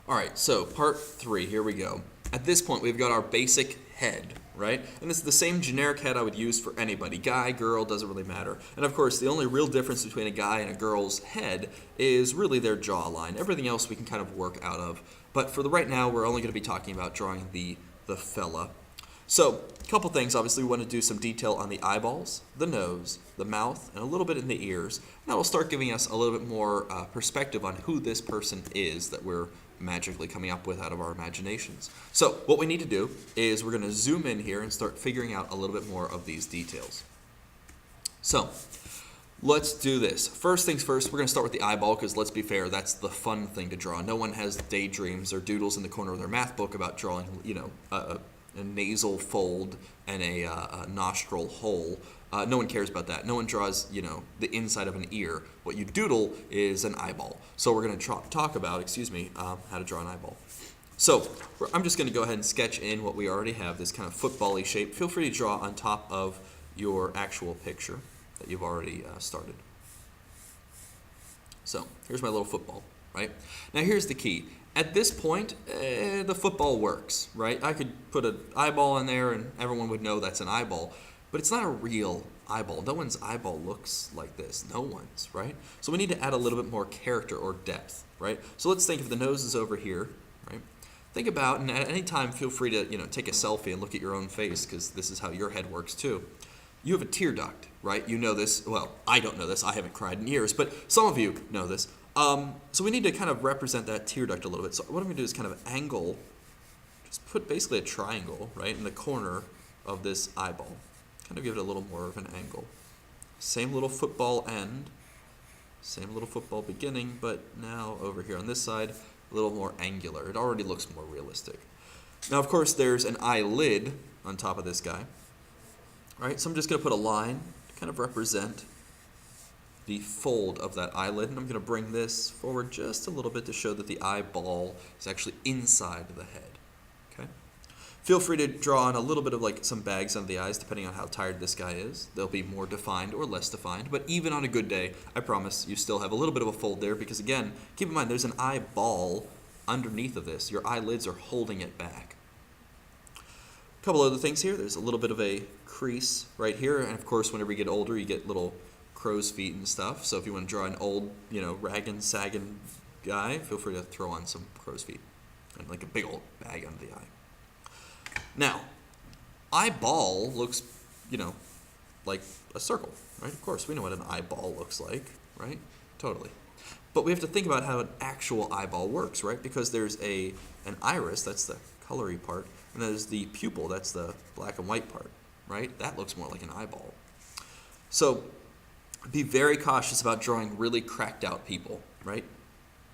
All right, so part 3, here we go. At this point, we've got our basic head, right? And it's the same generic head I would use for anybody. Guy, girl, doesn't really matter. And of course, the only real difference between a guy and a girl's head is really their jawline. Everything else we can kind of work out of. But for the right now, we're only going to be talking about drawing the fella. So, a couple things. Obviously, we want to do some detail on the eyeballs, the nose, the mouth, and a little bit in the ears. And that will start giving us a little bit more perspective on who this person is that we're magically coming up with out of our imaginations. So, what we need to do is we're going to zoom in here and start figuring out a little bit more of these details. So, let's do this. First things first, we're going to start with the eyeball because let's be fair, that's the fun thing to draw. No one has daydreams or doodles in the corner of their math book about drawing, a nasal fold and a nostril hole. No one cares about that. No one draws, the inside of an ear. What you doodle is an eyeball. So we're going to talk about, how to draw an eyeball. So I'm just going to go ahead and sketch in what we already have, this kind of football-y shape. Feel free to draw on top of your actual picture that you've already started. So here's my little football, right? Now here's the key. At this point, the football works, right? I could put an eyeball in there and everyone would know that's an eyeball, but it's not a real eyeball. No one's eyeball looks like this. No one's, right? So we need to add a little bit more character or depth, right? So let's think if the nose is over here, right? Think about, and at any time feel free to, take a selfie and look at your own face because this is how your head works too. You have a tear duct, right? You know this. Well, I don't know this. I haven't cried in years, but some of you know this. So we need to kind of represent that tear duct a little bit. So what I'm going to do is kind of angle, just put basically a triangle, right, in the corner of this eyeball. Kind of give it a little more of an angle. Same little football end, same little football beginning, but now over here on this side, a little more angular. It already looks more realistic. Now, of course, there's an eyelid on top of this guy, right? So I'm just going to put a line to kind of represent the fold of that eyelid, and I'm going to bring this forward just a little bit to show that the eyeball is actually inside the head. Okay. Feel free to draw on a little bit of like some bags under the eyes depending on how tired this guy is. They'll be more defined or less defined, but even on a good day, I promise you still have a little bit of a fold there because again, keep in mind there's an eyeball underneath of this. Your eyelids are holding it back. A couple other things here. There's a little bit of a crease right here, and of course whenever you get older you get little crow's feet and stuff. So if you want to draw an old, ragging, sagging guy, feel free to throw on some crow's feet and like a big old bag under the eye. Now, eyeball looks, like a circle, right? Of course, we know what an eyeball looks like, right? Totally. But we have to think about how an actual eyeball works, right? Because there's an iris, that's the colory part, and there's the pupil, that's the black and white part, right? That looks more like an eyeball. So be very cautious about drawing really cracked out people, right?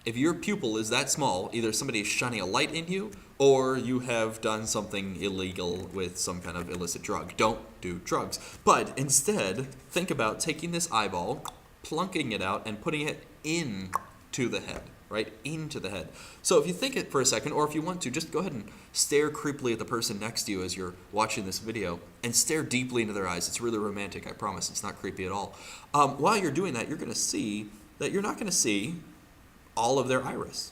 If your pupil is that small, either somebody is shining a light in you or you have done something illegal with some kind of illicit drug. Don't do drugs. But instead, think about taking this eyeball, plunking it out, and putting it into the head, right? Into the head. So if you think it for a second, or if you want to, just go ahead and stare creepily at the person next to you as you're watching this video and stare deeply into their eyes. It's really romantic, I promise. It's not creepy at all. While you're doing that, you're going to see that you're not going to see all of their iris,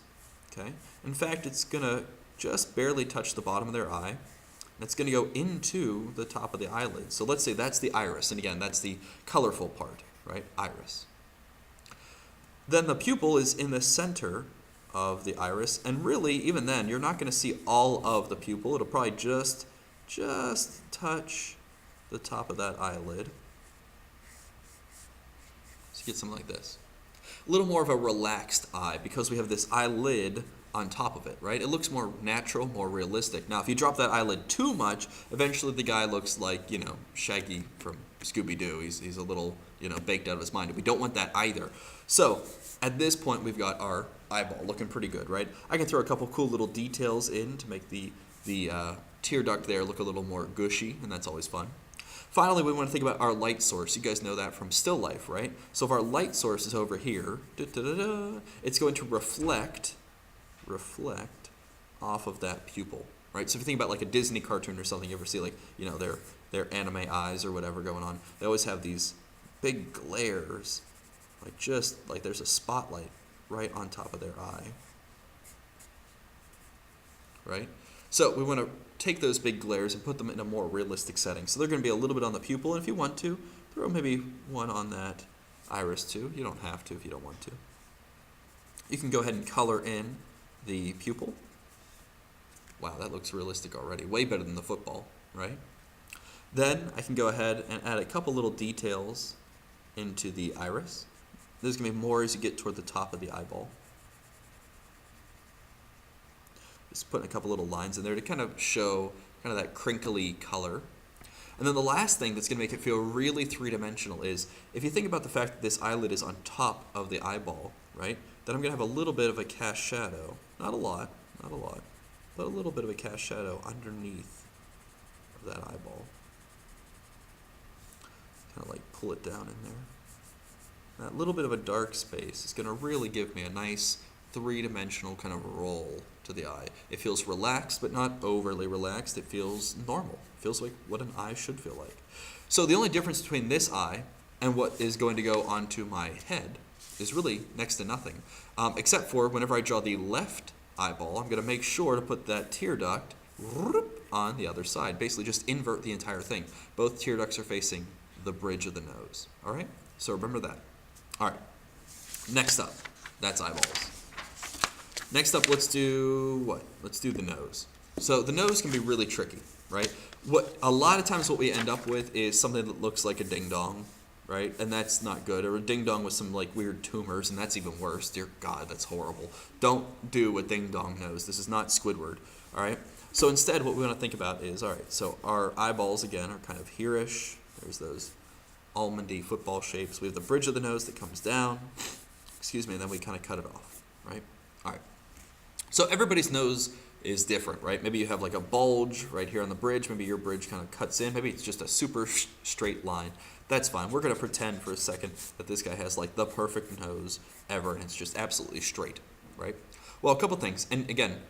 okay? In fact, it's going to just barely touch the bottom of their eye, and it's going to go into the top of the eyelid. So let's say that's the iris, and again, that's the colorful part, right? Iris. Then the pupil is in the center of the iris, and really, even then, you're not going to see all of the pupil. It'll probably just touch the top of that eyelid. So you get something like this. A little more of a relaxed eye because we have this eyelid on top of it, right? It looks more natural, more realistic. Now, if you drop that eyelid too much, eventually the guy looks like, Shaggy from Scooby-Doo. He's a little, baked out of his mind. And we don't want that either. So, at this point, we've got our eyeball looking pretty good, right? I can throw a couple cool little details in to make the tear duct there look a little more gushy, and that's always fun. Finally, we want to think about our light source. You guys know that from still life, right? So if our light source is over here, it's going to reflect off of that pupil, right? So if you think about like a Disney cartoon or something, you ever see like, their anime eyes or whatever going on, they always have these big glares, like just like there's a spotlight right on top of their eye. right? So we want to take those big glares and put them in a more realistic setting. So they're going to be a little bit on the pupil, and if you want to, throw maybe one on that iris too. You don't have to if you don't want to. You can go ahead and color in the pupil. Wow, that looks realistic already. Way better than the football, right? Then I can go ahead and add a couple little details into the iris. There's going to be more as you get toward the top of the eyeball. Just putting a couple little lines in there to kind of show kind of that crinkly color. And then the last thing that's going to make it feel really three-dimensional is, if you think about the fact that this eyelid is on top of the eyeball, right, then I'm going to have a little bit of a cast shadow. Not a lot, but a little bit of a cast shadow underneath of that eyeball. Kind of like pull it down in there. That little bit of a dark space is going to really give me a nice three-dimensional kind of roll to the eye. It feels relaxed, but not overly relaxed. It feels normal. It feels like what an eye should feel like. So the only difference between this eye and what is going to go onto my head is really next to nothing, except for whenever I draw the left eyeball, I'm going to make sure to put that tear duct on the other side. Basically just invert the entire thing. Both tear ducts are facing the bridge of the nose. All right? So remember that. All right. Next up, that's eyeballs. Next up, let's do what? Let's do the nose. So the nose can be really tricky, right? A lot of times what we end up with is something that looks like a ding-dong, right? And that's not good. Or a ding-dong with some like weird tumors, and that's even worse. Dear God, that's horrible. Don't do a ding-dong nose. This is not Squidward, all right? So instead, what we want to think about is, all right, so our eyeballs, again, are kind of here-ish. There's those almondy football shapes. We have the bridge of the nose that comes down, and then we kind of cut it off, right? All right. So everybody's nose is different, right? Maybe you have like a bulge right here on the bridge. Maybe your bridge kind of cuts in. Maybe it's just a super straight line. That's fine. We're going to pretend for a second that this guy has like the perfect nose ever, and it's just absolutely straight, right? Well, a couple things. And again,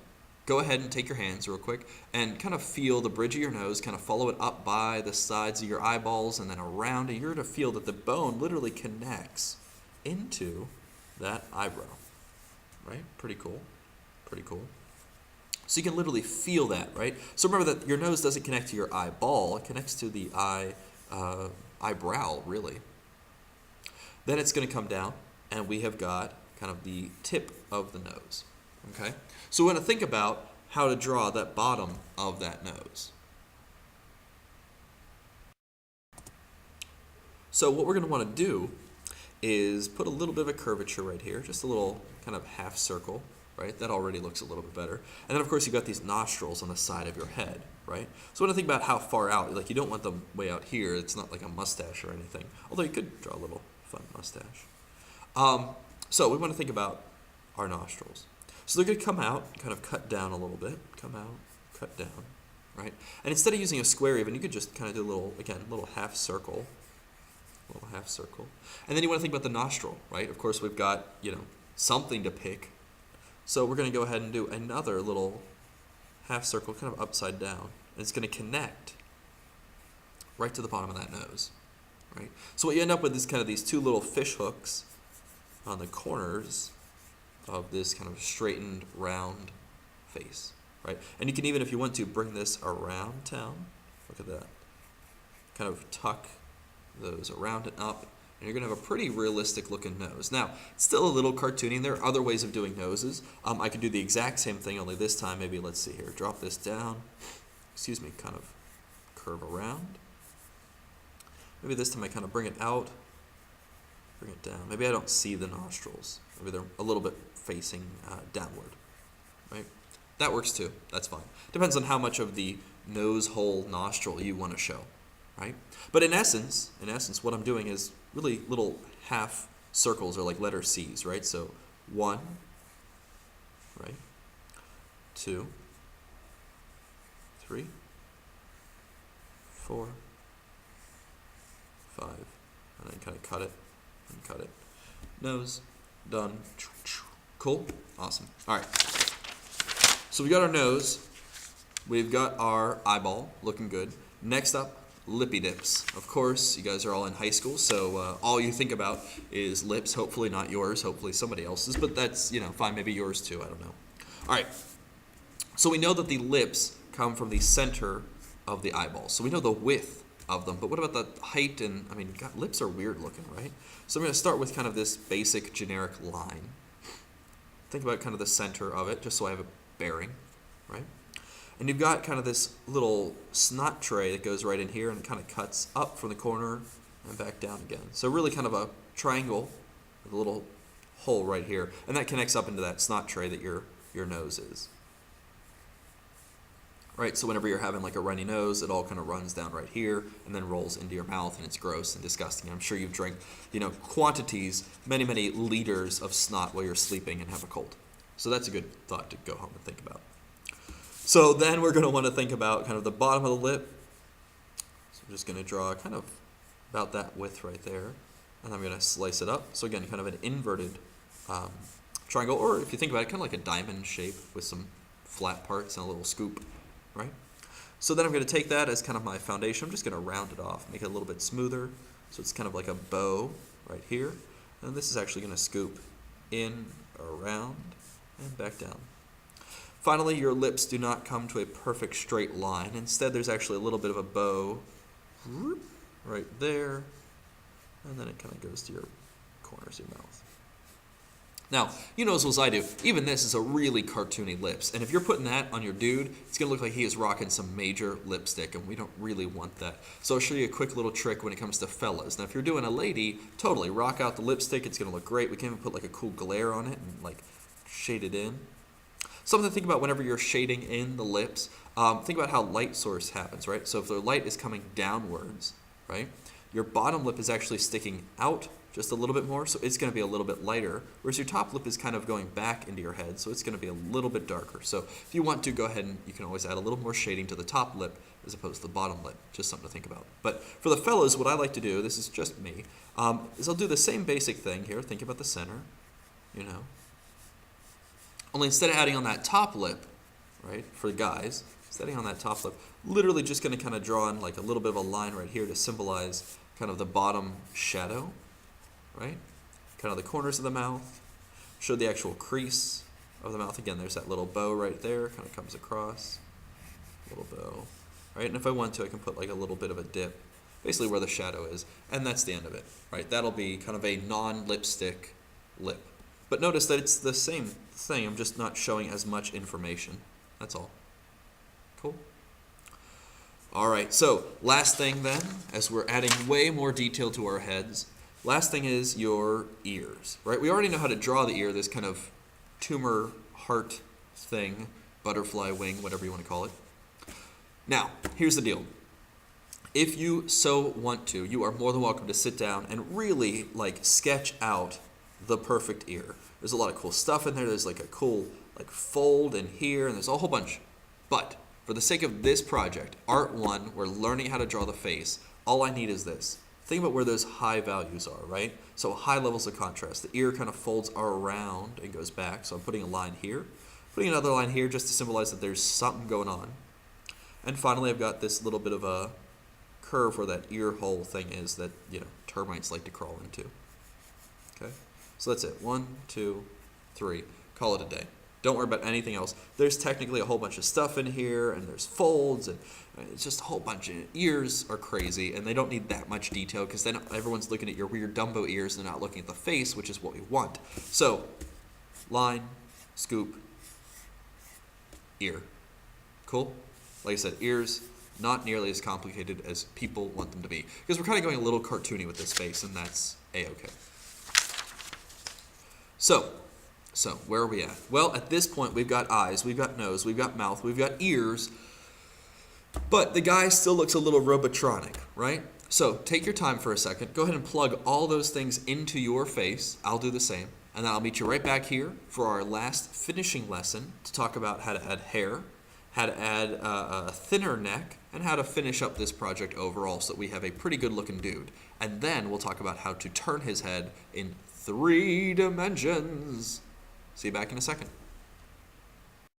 go ahead and take your hands real quick and kind of feel the bridge of your nose, kind of follow it up by the sides of your eyeballs and then around, and you're going to feel that the bone literally connects into that eyebrow, right? Pretty cool. Pretty cool. So you can literally feel that, right? So remember that your nose doesn't connect to your eyeball. It connects to the eyebrow, really. Then it's going to come down, and we have got kind of the tip of the nose, okay? So we want to think about how to draw that bottom of that nose. So what we're going to want to do is put a little bit of a curvature right here, just a little kind of half circle. Right? That already looks a little bit better. And then, of course, you've got these nostrils on the side of your head, right? So when I think about how far out, like you don't want them way out here. It's not like a mustache or anything. Although you could draw a little fun mustache. So we want to think about our nostrils. So they're going to come out, kind of cut down a little bit. Come out, cut down, right? And instead of using a square even, you could just kind of do a little, again, a little half circle. A little half circle. And then you want to think about the nostril, right? Of course, we've got, something to pick. So we're going to go ahead and do another little half circle kind of upside down. And it's going to connect right to the bottom of that nose, right? So what you end up with is kind of these two little fish hooks on the corners of this kind of straightened, round face, right? And you can even, if you want to, bring this around town. Look at that. Kind of tuck those around and up. And you're going to have a pretty realistic looking nose. Now, it's still a little cartoony, and there are other ways of doing noses. I could do the exact same thing, only this time, maybe, let's see here, drop this down, kind of curve around. Maybe this time I kind of bring it out, bring it down. Maybe I don't see the nostrils. Maybe they're a little bit facing downward, right? That works too, that's fine. Depends on how much of the nose hole nostril you want to show, right? But in essence, what I'm doing is really little half circles or like letter C's, right? So 1, right? 2, 3, 4, 5, and then kind of cut it and cut it. Nose, done. Cool? Awesome. All right. So we got our nose. We've got our eyeball looking good. Next up, lippy dips. Of course, you guys are all in high school, so all you think about is lips. Hopefully not yours, hopefully somebody else's, but that's, fine, maybe yours too, I don't know. All right, So we know that the lips come from the center of the eyeball. So we know the width of them, but what about the height? And I mean, God, lips are weird looking, right? So I'm going to start with kind of this basic generic line. Think about kind of the center of it, just so I have a bearing, right? And you've got kind of this little snot tray that goes right in here and it kind of cuts up from the corner and back down again. So really kind of a triangle with a little hole right here, and that connects up into that snot tray that your nose is. Right, so whenever you're having like a runny nose, it all kind of runs down right here and then rolls into your mouth, and it's gross and disgusting. I'm sure you've drank, quantities, many, many liters of snot while you're sleeping and have a cold. So that's a good thought to go home and think about. So then we're going to want to think about kind of the bottom of the lip. So I'm just going to draw kind of about that width right there, and I'm going to slice it up. So again, kind of an inverted triangle, or if you think about it, kind of like a diamond shape with some flat parts and a little scoop. Right? So then I'm going to take that as kind of my foundation. I'm just going to round it off, make it a little bit smoother. So it's kind of like a bow right here. And this is actually going to scoop in, around, and back down. Finally, your lips do not come to a perfect straight line. Instead, there's actually a little bit of a bow right there. And then it kind of goes to your corners of your mouth. Now, you know as well as I do, even this is a really cartoony lips. And if you're putting that on your dude, it's going to look like he is rocking some major lipstick, and we don't really want that. So I'll show you a quick little trick when it comes to fellas. Now, if you're doing a lady, totally rock out the lipstick. It's going to look great. We can even put like a cool glare on it and like shade it in. Something to think about whenever you're shading in the lips. Think about how light source happens, right? So if the light is coming downwards, right, your bottom lip is actually sticking out just a little bit more, so it's going to be a little bit lighter, whereas your top lip is kind of going back into your head, so it's going to be a little bit darker. So if you want to, go ahead and you can always add a little more shading to the top lip as opposed to the bottom lip. Just something to think about. But for the fellas, what I like to do, this is just me, is I'll do the same basic thing here. Think about the center, Only instead of adding on that top lip, right, for the guys, instead of adding on that top lip, literally just going to kind of draw in like a little bit of a line right here to symbolize kind of the bottom shadow. Right? Kind of the corners of the mouth. Show the actual crease of the mouth. Again, there's that little bow right there. Kind of comes across. Little bow. Right? And if I want to, I can put like a little bit of a dip. Basically where the shadow is. And that's the end of it. Right? That'll be kind of a non-lipstick lip. But notice that it's the same thing. I'm just not showing as much information. That's all. Cool? Alright, so last thing then, as we're adding way more detail to our heads, last thing is your ears, right? We already know how to draw the ear, this kind of tumor heart thing, butterfly wing, whatever you want to call it. Now, here's the deal. If you so want to, you are more than welcome to sit down and really like sketch out the perfect ear. There's a lot of cool stuff in there. There's like a cool like fold in here, and there's a whole bunch. But for the sake of this project, Art 1, we're learning how to draw the face. All I need is this. Think about where those high values are, right? So high levels of contrast. The ear kind of folds around and goes back. So I'm putting a line here. Putting another line here just to symbolize that there's something going on. And finally, I've got this little bit of a curve where that ear hole thing is that, termites like to crawl into. Okay? So that's it. 1, 2, 3. Call it a day. Don't worry about anything else. There's technically a whole bunch of stuff in here, and there's folds, and it's just a whole bunch of ears are crazy, and they don't need that much detail because then everyone's looking at your weird Dumbo ears and not looking at the face, which is what we want. So, line, scoop, ear. Cool? Like I said, ears, not nearly as complicated as people want them to be. Because we're kind of going a little cartoony with this face, and that's A-okay. So, where are we at? Well, at this point, we've got eyes, we've got nose, we've got mouth, we've got ears, but the guy still looks a little robotronic, right? So, take your time for a second. Go ahead and plug all those things into your face. I'll do the same. And then I'll meet you right back here for our last finishing lesson to talk about how to add hair, how to add a thinner neck, and how to finish up this project overall so that we have a pretty good looking dude. And then we'll talk about how to turn his head in 3 dimensions. See you back in a second.